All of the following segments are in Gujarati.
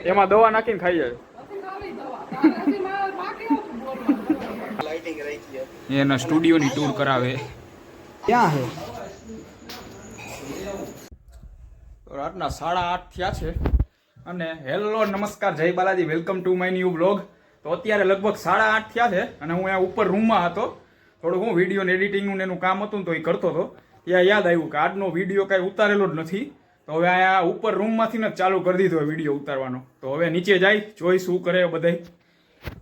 એમાં દવા નાખીને ખાઈ જાય. એના સ્ટુડિયોની ટૂર કરાવે. ક્યાં હે? રાતના 8:30 થયા છે અને હેલો નમસ્કાર જય Balaji, welcome to my new blog. તો અત્યારે લગભગ 8:30 થયા છે અને હું અહીંયા ઉપર રૂમમાં હતો. થોડું હું વિડીયો એડિટિંગનું એનું કામ હતું તો એ કરતો હતો. ત્યાં યાદ આવ્યું કે આજનો વિડીયો કાંઈ ઉતારેલો જ નથી. તો હવે અહીંયા ઉપર રૂમમાંથી જ ચાલુ કરી દીધો વિડીયો ઉતારવાનો. તો હવે નીચે જાય જોઈ શું કરે બધાય.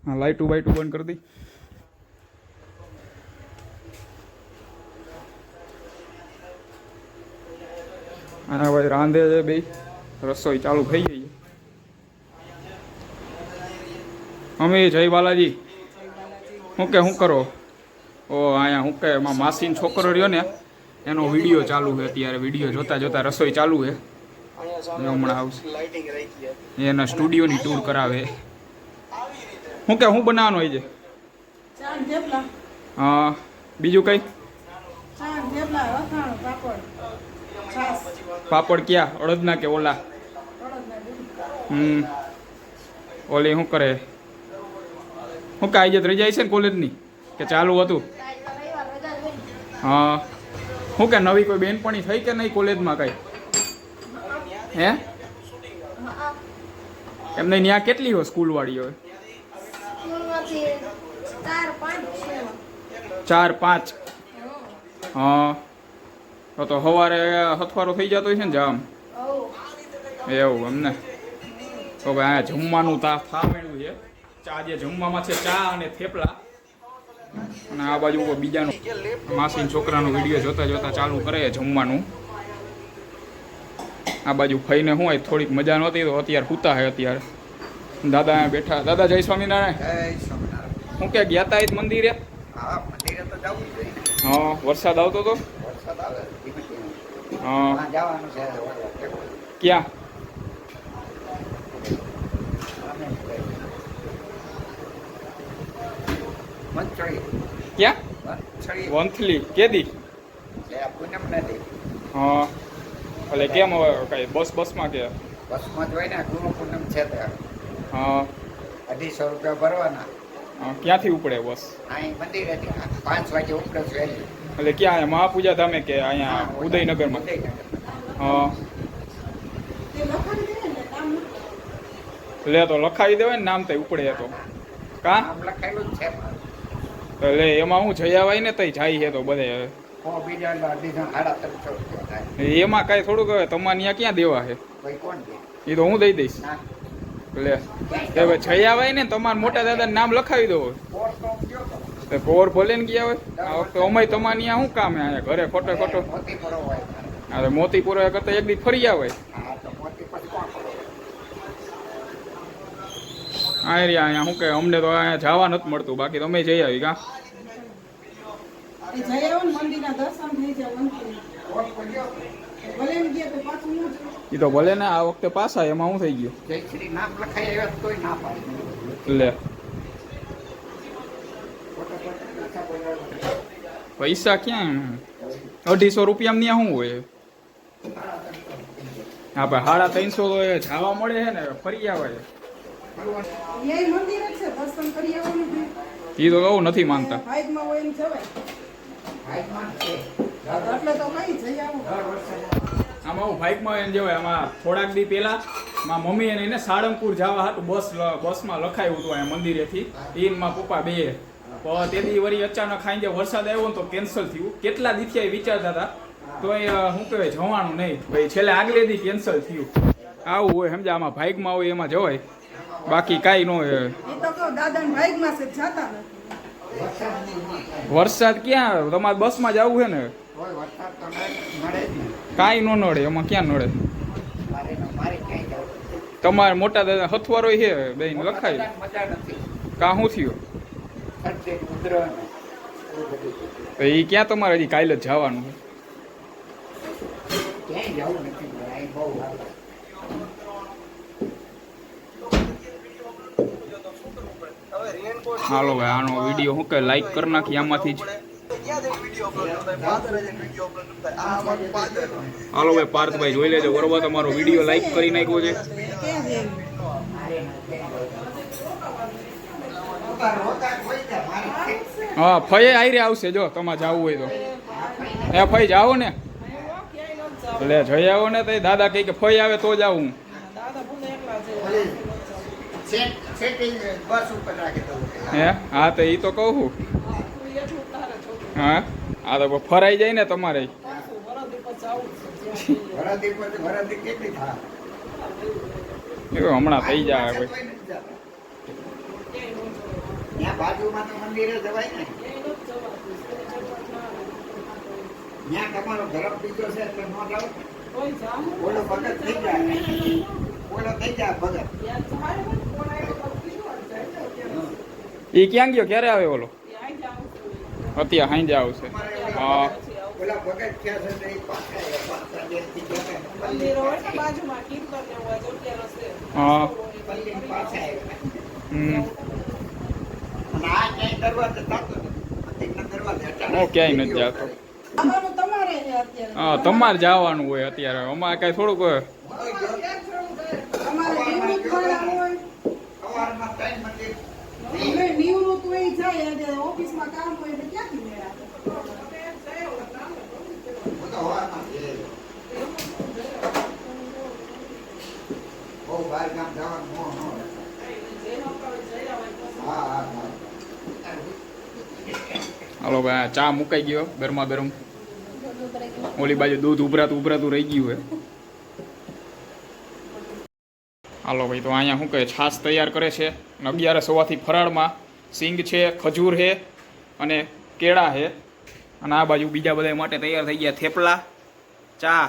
હા, લાઇટું બાઇટું બંધ કરી દઈ. અને ભાઈ રાંધે છે બે, રસોઈ ચાલુ થઈ ગઈ. અમે જય બાલાજી. શું કરો? ઓ અહીંયા શું કે એમાં માસીન છોકરો રહ્યો ને એનો વિડીયો ચાલુ છે અત્યારે. વિડીયો જોતા જોતા રસોઈ ચાલુ છે. હમણાં આવશે. એના સ્ટુડિયોની ટૂર કરાવે. શું બનાવવાનું હોય છે? હા, બીજું કઈ? પાપડ ક્યાં? અડદના કે ઓલા? ઓલી શું કરે? શું કે આજે રજા છે ને કોલેજની કે ચાલુ હતું? હા. શું કે નવી કોઈ બેનપણી થઈ કે નહીં કોલેજમાં કઈ? હે એમને ત્યાં કેટલી હોય સ્કૂલ વાળી હોય? 4-5. હા, તો સવારે હથવારો થઈ જતો હોય છે ને જામ એવું એમને. તો ભાઈ અહીંયા જમવાનું થામેલું છે. ચા જે જમવામાં છે ચા અને થેપલા. અને આ બાજુ બીજાનું માસીન છોકરાનો વિડીયો જોતા જોતા ચાલુ કરે જમવાનું. આ બાજુ ખાઈને શું હોય થોડીક મજા નહોતી તો અત્યારે સૂતા હે. અત્યારે દાદા અહીંયા બેઠા. દાદા જય સ્વામિનારાયણ. શું કે ગયા તા મંદિરે? હા, વરસાદ આવતો હતો. હા, ક્યાં? ક્યાં? વંથલી. કેદી? હા, એટલે કેમ હવે કઈ બસમાં કે? બસમાં જ હોય ને. ગુરુ પૂનમ છે ત્યાં. હા, 250 રૂપિયા ભરવાના. ક્યાંથી ઉપડે બસ? અહીં મંદિરે 5 વાગે ઉપડે છે. એટલે ક્યાં? મહાપૂજા ધામે કે અહીંયા ઉદયનગરમાં? હા, લે તો લખાવી દેવાય ને નામ તો ઉપડે તો. કા લખાયેલું જ છે. એટલે એમાં હું જયાવાય ને તઈ જાય છે તો બધે. એમાં કઈ થોડુંક હવે તમારે ત્યાં ક્યાં દેવા છે? એ તો હું દઈ દઈશ. લે હવે જયાવાય ને તમારા મોટા દાદા નામ લખાવી દો. પોર ભલે ને ગયા હોય. આ વખતે અમાય તમારે ત્યાં શું કામ હે? ઘરે ખોટો અરે મોતીપુર કરતા એક દી ફરી આવે. અહીંયા શું કે અમને તો અહીંયા જવા નથી મળતું. બાકી તમે જઈ આવી કા? એ તો ભલે ને આ વખતે પાછા. એમાં શું થઈ ગયું? લે પૈસા ક્યાં? 250 રૂપિયામાં ત્યાં શું હોય? હા ભાઈ 350 તો જવા મળે છે ને ફરી આવે. એ તો કહું નથી માનતા. આમાં હું બાઇકમાં એને જવાય. આમાં થોડાક દી પહેલા મારા મમ્મી એને સાળંગપુર જવા હતું બસમાં લખાયું હતું અહીંયા મંદિરેથી. એમાં પપ્પા બે તેથી વળી અચાનક ખાઈ જાય વરસાદ આવ્યો ને તો કેન્સલ થયું. કેટલા દીથી વિચારતા હતા તો એ શું કહેવાય જવાનું નહીં ભાઈ. છેલ્લે આગલે દી કેન્સલ થયું. આવું હોય સમજા. આમાં બાઇકમાં હોય એમાં જવાય. બાકી કાંઈ ન હોય. વરસાદ ક્યાં? તમારે બસમાં જવું છે ને. કાંઈ ન નડે એમાં. ક્યાં નડે? તમારે મોટા દાદા હથવારો છે બેન લખાય. કા શું થયું? એ ક્યાં તમારે હજી કાલે જ જવાનું? હાલો ભાઈ આનો વિડીયો શું કે લાઈક કરી નાખી આમાંથી જ. હાલો ભાઈ પાર્થભાઈ જોઈ લેજો બરોબર. તમારો વિડીયો લાઈક કરી નાખ્યો છે. હા ફઈએ આયરે આવશે જો તમારે જવું હોય તો એ ફઈ જાઓ ને એટલે જઈ આવો ને તો એ દાદા કહે કે ફઈ આવે તો જ આવું બસ ઉપર રાખી દઉં હે હા તો એ તો કહું છું હા હા તો ફરાઈ જાય ને તમારે વરાદી કેટલી થાય એવું હમણાં થઈ જાય ભાઈ ત્યાં બાજુમાં તો મંદિરે જવાય ને ત્યાં તમારો ધર્મ બીજો છે એટલે ન જાઓ ઓલો ભગત થઈ જાય ઓલો થઈ જાય ભગત એ ક્યાં ગયો ક્યારે આવે ઓલો અત્યારે હાઈ આવશે હા ઓલા ભગત થયા છે તો એ પાછા જેથી જતા મંદિરો હોય ને બાજુમાં કીર્તન ને હોય જોગ્યા રસ્તે હા પલ્લી પાછા આવ્યા હમ અને આ ક્યાંય દરવાજે થતો નથી દરવાજે હું ક્યાંય નથી જાતો આવવાનું તમારે છે અત્યારે હા તમારે જવાનું હોય અત્યારે અમારે કઈ થોડુંક તમારે નિવૃત્ત થવાનું હોય સવારમાં ત્રણ મંદિર અમે નિવૃત્ત હોય જાય એટલે ઓફિસમાં કામ હોય એટલે ક્યાંથી મેળ આવે બધો હવામાં છે બહુ બહાર ગામ જવાનું મોહ ન હોય. હા હા હા હાલો ભાઈ ચા મુકાઈ ગયો ગરમા ગરમ ઓલી બાજુ દૂધ ઉભરાતું રહી ગયું હે હાલો ભાઈ તો અહીંયા શું કહે છાશ તૈયાર કરે છે અને 11 સવાથી ફરાળમાં સિંગ છે ખજૂર છે અને કેળા છે અને આ બાજુ બીજા બધા માટે તૈયાર થઈ ગયા થેપલા ચા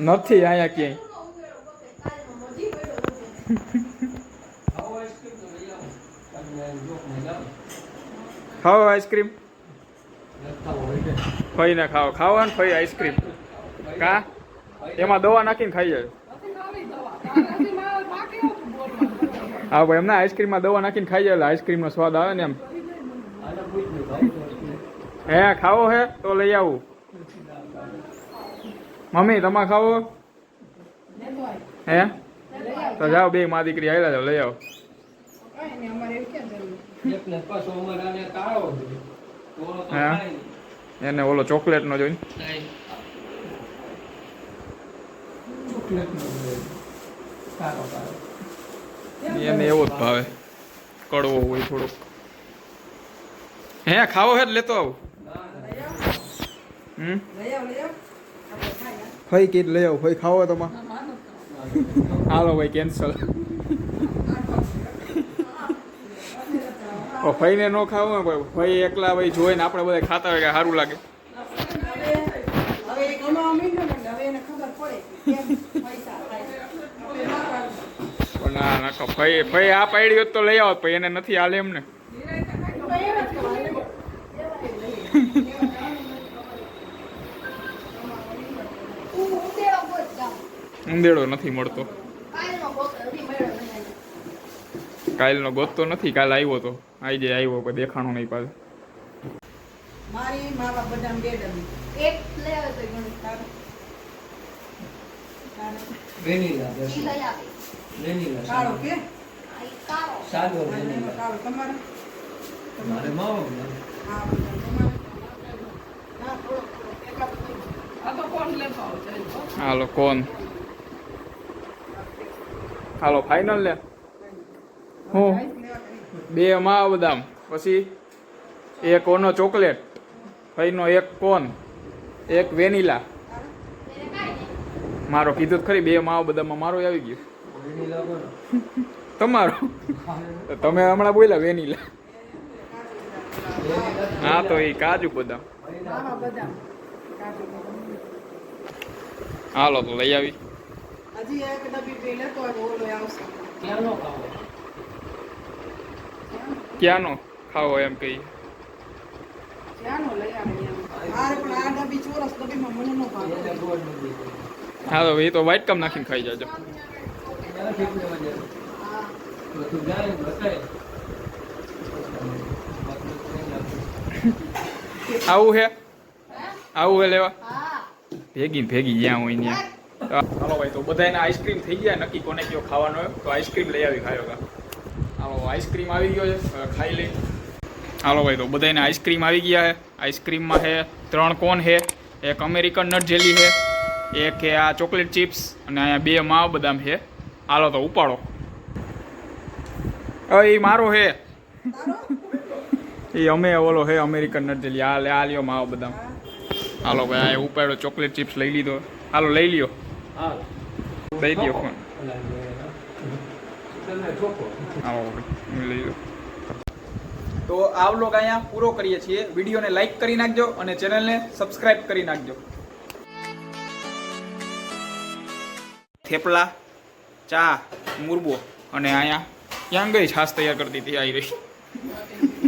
નથી અહીંયા ક્યાંય ખાઓ આઈસ્ક્રીમ ફઈ ને ખાઓ ખાવા ને ફઈ આઈસ્ક્રીમ કા એમાં દવા નાખીને ખાઈ જાય હા ભાઈ એમને આઈસ્ક્રીમમાં દવા નાખીને ખાઈ જાય એટલે આઈસ્ક્રીમનો સ્વાદ આવે ને એમ હે ખાવો હે તો લઈ આવું મમ્મી તમારે ખાવો હે તો જાઓ બે માં દીકરી આવેલા જાઓ લઈ આવો હા એને ઓલો ચોકલેટ નો જોઈને એને એવો જ ભાવે કડવો હોય થોડોક હે ખાવો હે જ લેતો આવું ફઈ કીટ લઈ આવું ફઈ ખાવો તમારે હાલો ભાઈ કેન્સલ ફઈને ન ખાવું ને ભાઈ ફઈ એકલા ભાઈ જોઈને આપણે બધા ખાતા હોય કે સારું લાગે હવે કમાવા માંડ્યો ને હવે એને ખબર પડે કેમ પૈસા થાય પણ ના ના ફઈ આ પાડ્યું હોત તો લઈ આવો પછી એને નથી હાલે એમને ઉંદેડો નથી મળતો કાલનો ગોતતો નથી કાલ આવ્યો તો આજે આવ્યો પણ દેખાણો નહીં પાછો મારી મા બાપ બધા બે ડબ્બી એક લઈ આવે તો ઘણું તારે વેનીલા ઈ લઈ આવે વેનીલા કાળો કે આ ઈ કાળો સાદો એમાં વેનીલા કાળો તમારે મારે માવો હા બધા તમારે હા થોડો એટલા આ તો કોણ લેતો આવશે હાલો કોણ હાલો ફાઇનલ લે હું બે માં બદામ પછી એક ઓનો ચોકલેટ ફઈનો એક કોન એક વેનીલા મારો કીધું જ ખરી બે માવ બદામમાં મારો આવી ગયો વેનીલા કોણ તમારો તો તમે હમણાં બોલ્યા વેનીલા હા તો એ કાજુ બદામ આવા બદામ કાજુ હાલો તો લઈ આવી હજી એક ડબ્બી પી લેતો હોય તો ઓલો આવશે ક્યાં નો ખાવો ક્યાંનો ખાવો એમ કહી ક્યાંનો લઈ આવે એમ મારે પણ આ ડબ્બી ચોરસ ડબ્બીમાં મને નો ભાવે એને ગોળ નથી હા તો એ તો વ્હાઈટ કમ નાખીને ખાઈ જાજો ક્યાં ઠીક ને મજા હા તો તું જાય ને બતાય આવું હે આવું હે લેવા હા ભેગી જ્યાં હોય ત્યાં હાલો ભાઈ તો બધાને આઈસ્ક્રીમ થઈ ગયા નક્કી કોને કયો ખાવાનો હોય તો આઈસ્ક્રીમ લઈ આવી ખાયો કા હાલો આઈસ્ક્રીમ આવી ગયો છે હવે ખાઈ લઈ હાલો ભાઈ તો બધાને આઈસ્ક્રીમ આવી ગયા છે આઈસ્ક્રીમમાં છે 3 કોન છે એક અમેરિકન નટ જેલી છે એક છે આ ચોકલેટ ચિપ્સ અને અહીંયા 2 માવ બદામ છે હાલો તો ઉપાડો એ મારો હે એ અમે ઓલો હે અમેરિકન નટ જેલી આ લ્યો માવ બદામ હાલો ભાઈ આ ઉપાડો ચોકલેટ ચિપ્સ લઈ લીધો હાલો લઈ લ્યો હા દઈ દો ફોન ચોખ્ખો હાલો ભાઈ લઈ લો તો આ વ્લોગ અહીંયા પૂરો કરીએ છીએ વિડીયોને લાઈક કરી નાખજો અને ચેનલને સબસ્ક્રાઇબ કરી નાખજો થેપલા ચા મુરબો અને અહીંયા ક્યાં ગઈ છાશ તૈયાર કરતી હતી આવી રહી